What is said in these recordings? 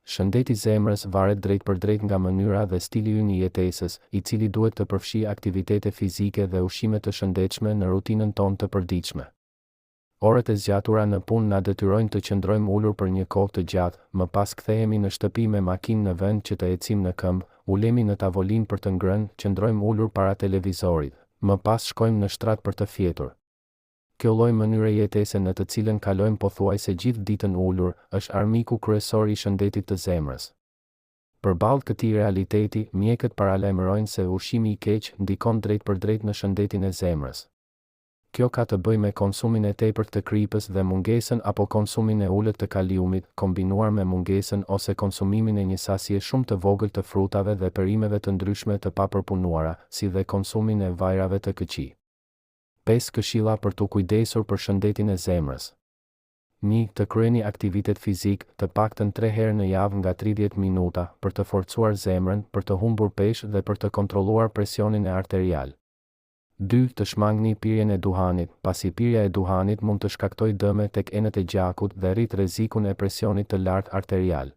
Shëndeti i zemrës varet drejt për drejt nga mënyra dhe stili ynë i jetesës, i cili duhet të përfshijë aktivitete fizike dhe ushqime të shëndetshme në rutinën tonë të përditshme. Orët e zgjatura në punë na detyrojnë të qëndrojmë ulur për një kohë të gjatë, më pas kthehemi në shtëpi me makinë në vend që të ecim në këmbë, ulemi në tavolinë për të ngrënë, qëndrojmë ulur para televizorit, më pas shkojmë në shtrat për të fjetur. Kjo lloj mënyre jetese në të cilën kalojmë pothuajse gjithë ditën ulur, është armiku kryesor i shëndetit të zemrës. Përballë këtij realiteti, mjekët paralajmërojnë se ushqimi i keq ndikon drejt për drejt në shëndetin e zemrës. Kjo ka të bëjë me konsumin e tepërt të kripës dhe mungesën apo konsumin e ulët të kaliumit, kombinuar me mungesën ose konsumimin e një sasije shumë të vogël të frutave dhe perimeve të ndryshme të papërpunuara, si dhe konsumin e vajrave të këqij. 5 këshilla për të kujdesur për shëndetin e zemrës. 1. Të kryeni aktivitet fizik, të paktën 3 herë në javë nga 30 minuta, për të forcuar zemrën, për të humbur peshë dhe për të kontrolluar presionin e arterial. 2. Të shmangni pirjen e duhanit, pasi pirja e duhanit mund të shkaktojë dëme tek enët e gjakut dhe rrit rrezikun e presionit të lartë arterial.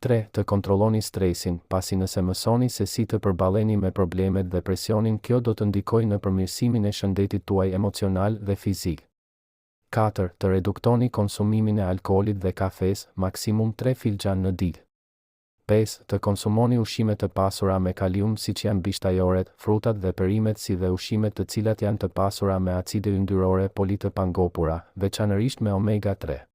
3. Të kontrolloni stresin, pasi nëse mësoni se si të përballeni me problemet dhe presionin, kjo do të ndikojë në përmirësimin e shëndetit tuaj emocional dhe fizik. 4. Të reduktoni konsumimin e alkoolit dhe kafes, maksimum 3 filxhan në ditë. 5. Të konsumoni ushqime të pasura me kalium siç janë bishtajoret, frutat dhe perimet si dhe ushqimet të cilat janë të pasura me acide yndyrore poli të pangopura, veçanërisht me omega 3.